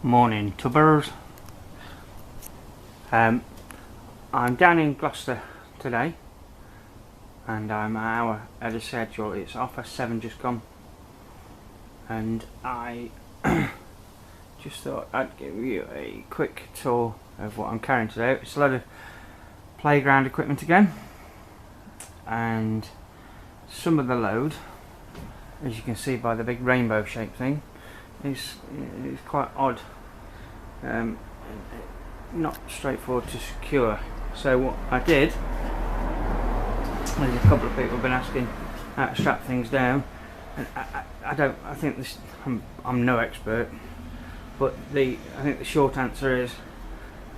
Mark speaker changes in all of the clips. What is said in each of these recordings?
Speaker 1: Morning tubbers. I'm down in Gloucester today and I'm an hour ahead of schedule. It's 7:30 just gone, and I just thought I'd give you a quick tour of what I'm carrying today. It's a lot of playground equipment again, and some of the load, as you can see by the big rainbow shaped thing, is quite odd, not straightforward to secure. So what I did, there's a couple of people have been asking how to strap things down, and I think this, I'm no expert, but I think the short answer is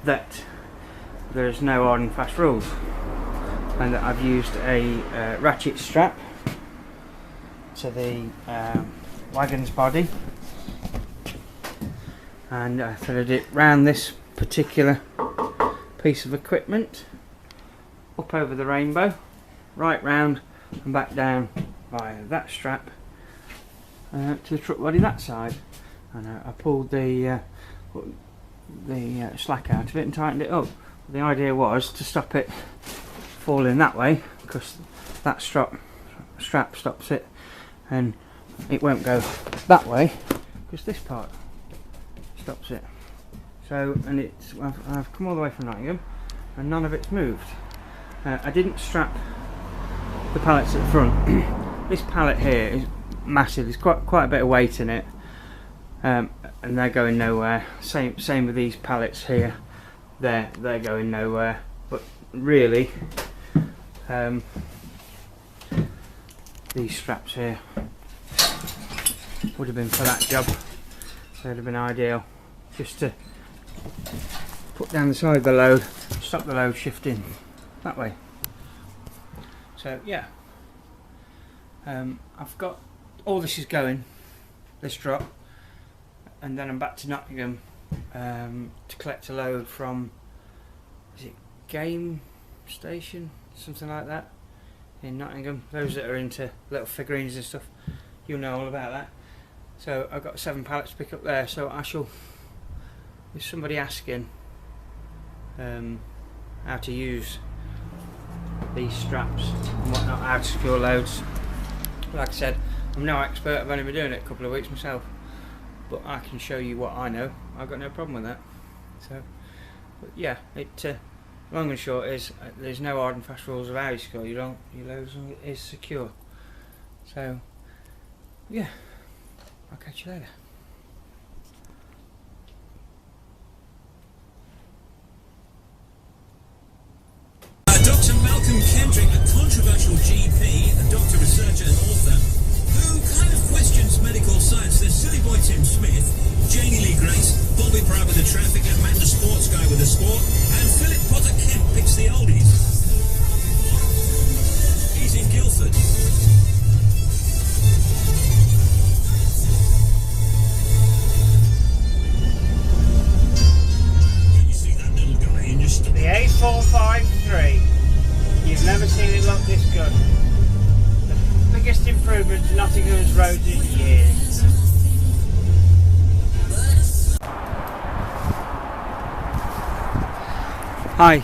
Speaker 1: that there's no hard and fast rules, and that I've used a ratchet strap to the wagon's body, and I threaded it round this particular piece of equipment, up over the rainbow, right round and back down via that strap to the truck body that side, and I pulled the slack out of it and tightened it up. The idea was to stop it falling that way, because that strap stops it, and it won't go that way because this part stops it. So, and I've come all the way from Nottingham and none of it's moved. I didn't strap the pallets at the front. This pallet here is massive. There's quite a bit of weight in it, and they're going nowhere. Same with these pallets here. They're going nowhere. But really, these straps here would have been for that job. So it'd have been ideal, just to put down the side of the load, stop the load shifting that way. So yeah, I've got all this is going, this drop, and then I'm back to Nottingham to collect a load from, is it Game Station, something like that, in Nottingham. Those that are into little figurines and stuff, you'll know all about that. So I've got 7 pallets to pick up there, so I shall, with somebody asking how to use these straps and whatnot, how to secure loads. Like I said, I'm no expert, I've only been doing it a couple of weeks myself, but I can show you what I know. I've got no problem with that. So, but yeah, long and short is there's no hard and fast rules of how you secure your loads, as long as it is secure. So yeah, I'll catch you later.
Speaker 2: Dr. Malcolm Kendrick, a controversial GP, a doctor, researcher and author, who kind of questions medical science. There's Silly Boy Tim Smith, Janie Lee Grace, Bobby Proud with the traffic, and Matt the sports guy with the sport, and Philip Potter Kemp picks the oldies. He's in Guildford. Can you see that little guy in just
Speaker 1: The A453. You've never seen it look this good. The biggest improvement to Nottingham's roads in years. Hi,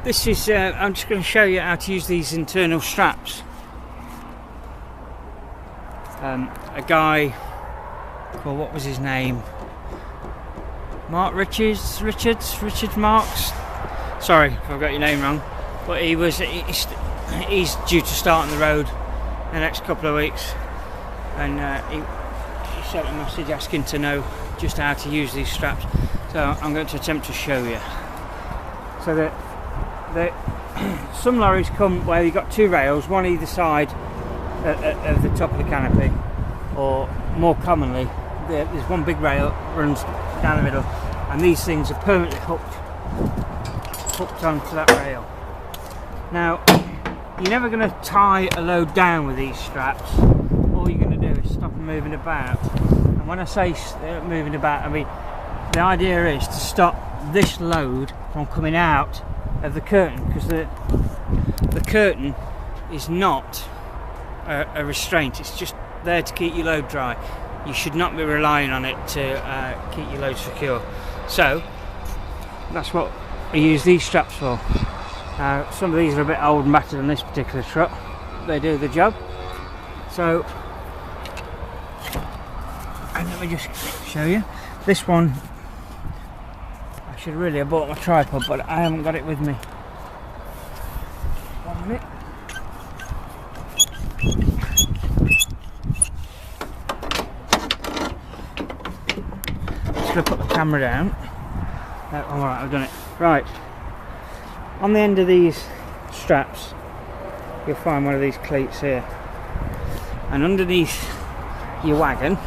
Speaker 1: this is, I'm just going to show you how to use these internal straps. A guy called, what was his name? Richard Marks. Sorry if I've got your name wrong, but he's due to start on the road in the next couple of weeks, and he sent a message asking to know just how to use these straps. So I'm going to attempt to show you. So that some lorries come where you've got 2 rails, one either side of the top of the canopy, or more commonly there's one big rail that runs down the middle, and these things are permanently hooked onto that rail. Now, you're never going to tie a load down with these straps. All you're going to do is stop them moving about. And when I say moving about, I mean the idea is to stop this load from coming out of the curtain, because the curtain is not a restraint, it's just there to keep your load dry. you should not be relying on it to keep your load secure. So that's what I use these straps for. Some of these are a bit old and battered on this particular truck. They do the job. So, and let me just show you. This one, I should really have bought my tripod, but I haven't got it with me. 1 minute. Just going to put the camera down. Alright, I've done it. Right. On the end of these straps, you'll find one of these cleats here. And underneath your wagon,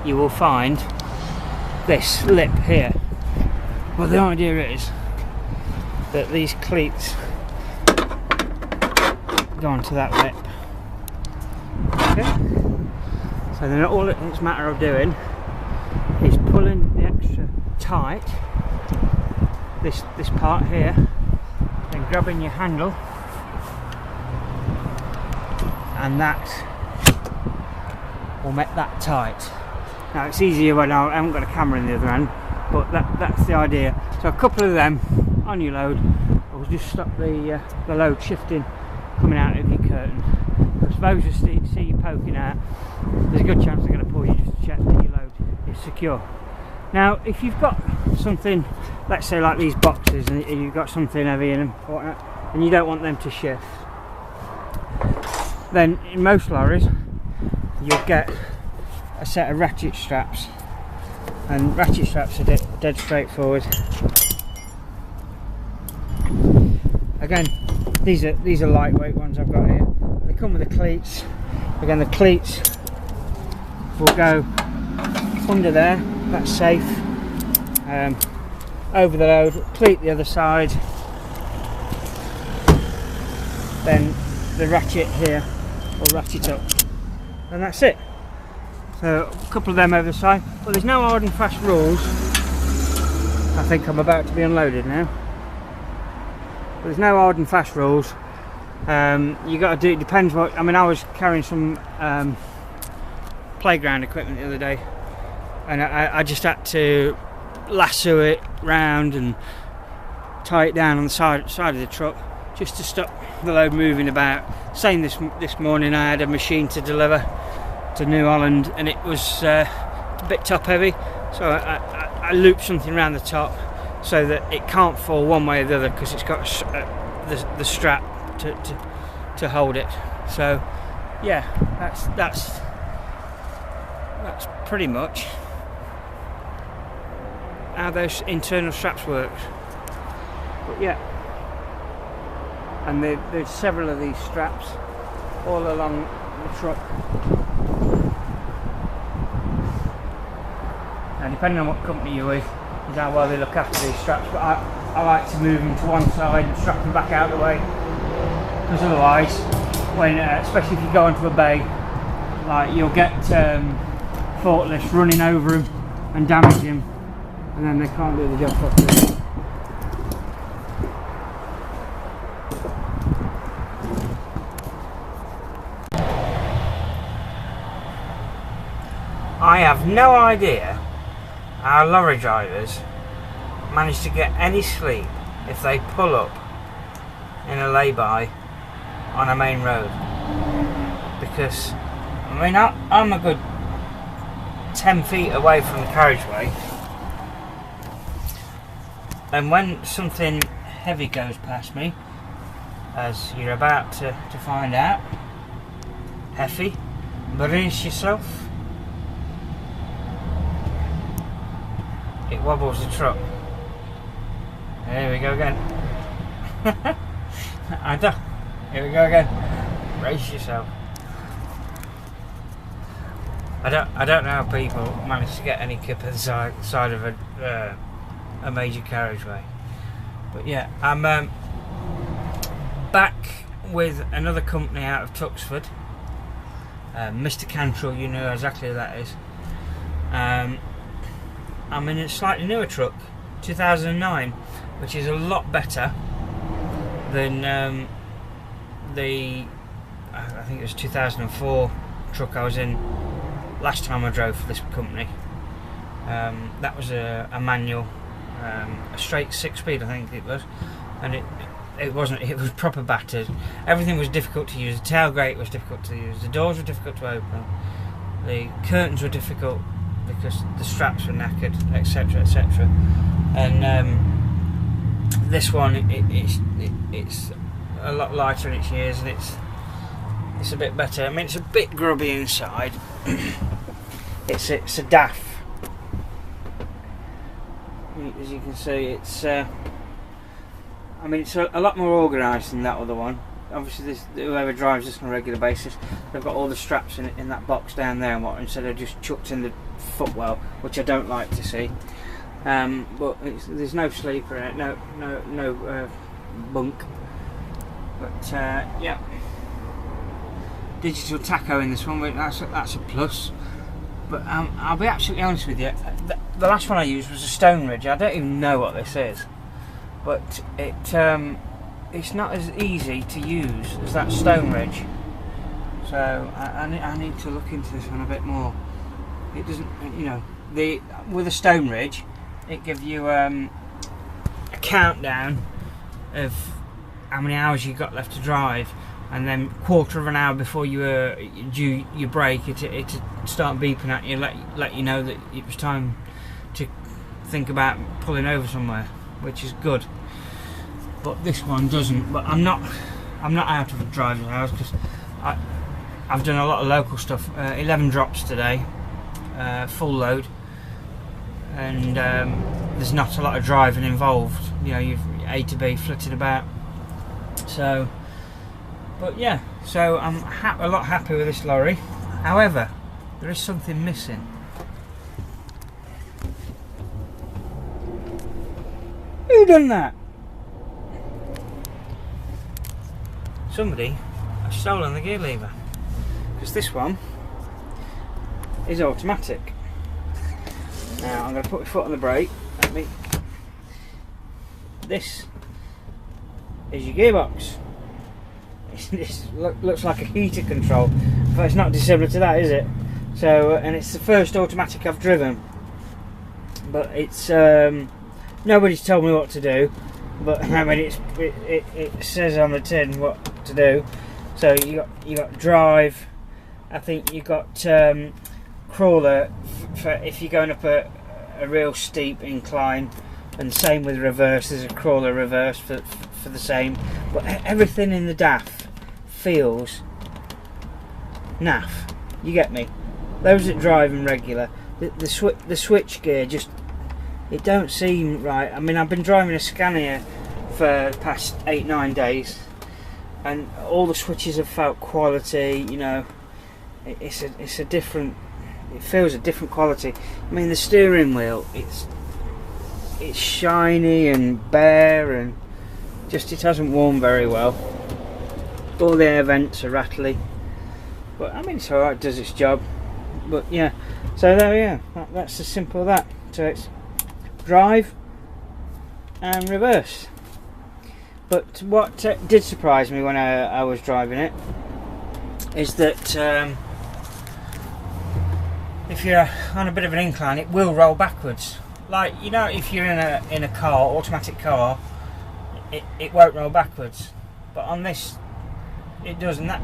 Speaker 1: you will find this lip here. Well, the idea is that these cleats go onto that lip. Okay. So then all it's a matter of doing is pulling the extra tight, this part here, then grabbing your handle, and that will make that tight. Now it's easier when I haven't got a camera in the other hand, but that's the idea. So a couple of them on your load will just stop the load shifting coming out of your curtain. I suppose you see you poking out, there's a good chance they're going to pull you just to check that your load is secure. Now if you've got something, let's say like these boxes, and you've got something heavy in them and you don't want them to shift, then in most lorries you'll get a set of ratchet straps, and ratchet straps are dead straightforward. Again, these are lightweight ones I've got here. They come with the cleats. Again, the cleats will go under there, that's safe. Over the load, cleat the other side, then the ratchet here will ratchet up, and that's it. So a couple of them over the side, but there's no hard and fast rules. I think I'm about to be unloaded now. But there's no hard and fast rules. You got to do, it depends what, I mean I was carrying some playground equipment the other day, and I just had to lasso it round and tie it down on the side of the truck just to stop the load moving about. Same this morning, I had a machine to deliver to New Holland, and it was a bit top heavy, so I looped something around the top so that it can't fall one way or the other, because it's got the strap to hold it. So yeah, that's pretty much how those internal straps work. But yeah, and there's several of these straps all along the truck. Now depending on what company you're with is how well they look after these straps, but I like to move them to one side and strap them back out of the way, because otherwise, when especially if you go onto a bay, like you'll get forklifts running over them and damage them, and then they can't do the job properly. I have no idea how lorry drivers manage to get any sleep if they pull up in a lay-by on a main road, because I mean I'm a good 10 feet away from the carriageway, and when something heavy goes past me, as you're about to find out, heavy, brace yourself, it wobbles the truck. Here we go again. Here we go again. Brace yourself. I don't know how people manage to get any kip at the side of a major carriageway. But yeah, I'm back with another company out of Tuxford. Mr. Cantrell, you know exactly who that is. I'm in a slightly newer truck, 2009, which is a lot better than the I think it was 2004 truck I was in last time I drove for this company. That was a manual, a straight 6-speed I think it was, and it wasn't, it was proper battered. Everything was difficult to use. The tailgate was difficult to use, the doors were difficult to open, the curtains were difficult because the straps were knackered, etc, etc. And this one, it's a lot lighter in its years, and it's a bit better. I mean, it's a bit grubby inside. It's a DAF. As you can see, it's I mean, it's a lot more organised than that other one. Obviously, whoever drives this on a regular basis, they've got all the straps in that box down there, and what, instead of just chucked in the footwell, which I don't like to see. But there's no sleeper in it, no bunk. But yeah, digital tacho in this one. That's a plus. But I'll be absolutely honest with you. The last one I used was a Stone Ridge. I don't even know what this is, but it's not as easy to use as that Stone Ridge. So I need to look into this one a bit more. It doesn't, you know, with a Stone Ridge, it gives you a countdown of how many hours you got left to drive, and then quarter of an hour before you due your break, it start beeping at you, let you know that it was time to think about pulling over somewhere, which is good. But this one doesn't. But I'm not out of a driver's hours because I've done a lot of local stuff. 11 drops today, full load, and there's not a lot of driving involved. You know, you've A to B flitted about. So, but yeah, so I'm a lot happy with this lorry. However, there is something missing. Who done that? Somebody has stolen the gear lever, because this one is automatic. Now I'm going to put my foot on the brake. This is your gearbox. This looks like a heater control, but it's not dissimilar to that, is it? So, and it's the first automatic I've driven, but it's nobody's told me what to do. But I mean, it says on the tin what to do. So you got drive. I think you got crawler for if you're going up a real steep incline, and same with reverse. There's a crawler reverse for the same. But everything in the DAF feels naff. You get me? Those that drive in regular, the switch gear just, it don't seem right. I mean, I've been driving a Scania for the past 8-9 days, and all the switches have felt quality. You know, it's a different. It feels a different quality. I mean, the steering wheel, it's shiny and bare, and just it hasn't worn very well. All the air vents are rattly, but I mean, it's alright, it does its job. But yeah, so there we go. That's as simple as that. So it's drive and reverse. But what did surprise me when I was driving it is that if you're on a bit of an incline, it will roll backwards. Like, you know, if you're in a car, automatic car, it won't roll backwards. But on this, it does, and that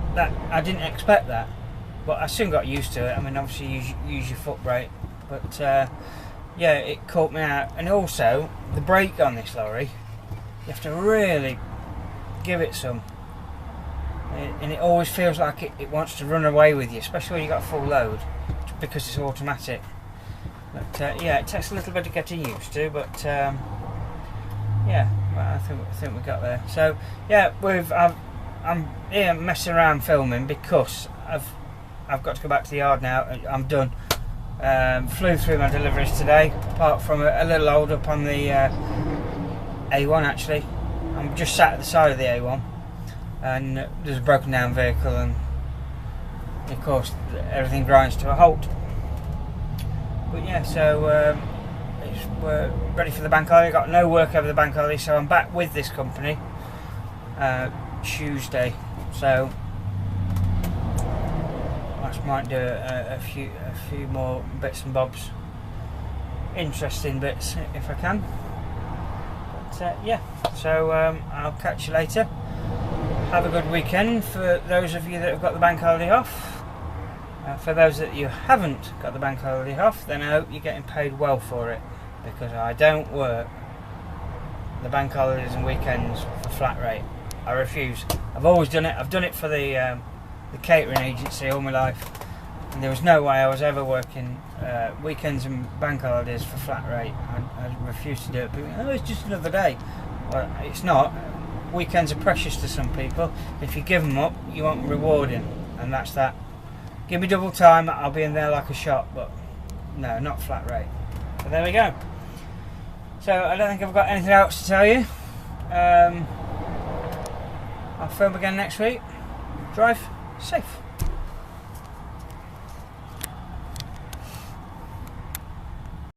Speaker 1: I didn't expect that. But I soon got used to it. I mean, obviously use your foot brake, but yeah, it caught me out. And also, the brake on this lorry, you have to really give it some, and it always feels like it wants to run away with you, especially when you've got full load, because it's automatic. But yeah, it takes a little bit of getting used to, but yeah, well, I think we got there. So yeah, I'm here messing around filming because I've got to go back to the yard now. I'm done. Flew through my deliveries today, apart from a little hold up on the A1 actually. I'm just sat at the side of the A1, and there's a broken down vehicle, and of course everything grinds to a halt. But yeah, so we're ready for the bank holiday. Got no work over the bank holiday, so I'm back with this company Tuesday. So March might do a few more bits and bobs, interesting bits if I can. But yeah, so I'll catch you later. Have a good weekend for those of you that have got the bank holiday off. For those that you haven't got the bank holiday off, then I hope you're getting paid well for it, because I don't work the bank holidays and weekends for flat rate. I refuse. I've always done it. I've done it for the catering agency all my life, and there was no way I was ever working weekends and bank holidays for flat rate. I refuse to do it. People, oh, it's just another day. Well, it's not. Weekends are precious to some people. If you give them up, you want rewarding, and that's that. Give me double time, I'll be in there like a shot, but no, not flat rate. So there we go. So I don't think I've got anything else to tell you. I'll film again next week. Drive safe.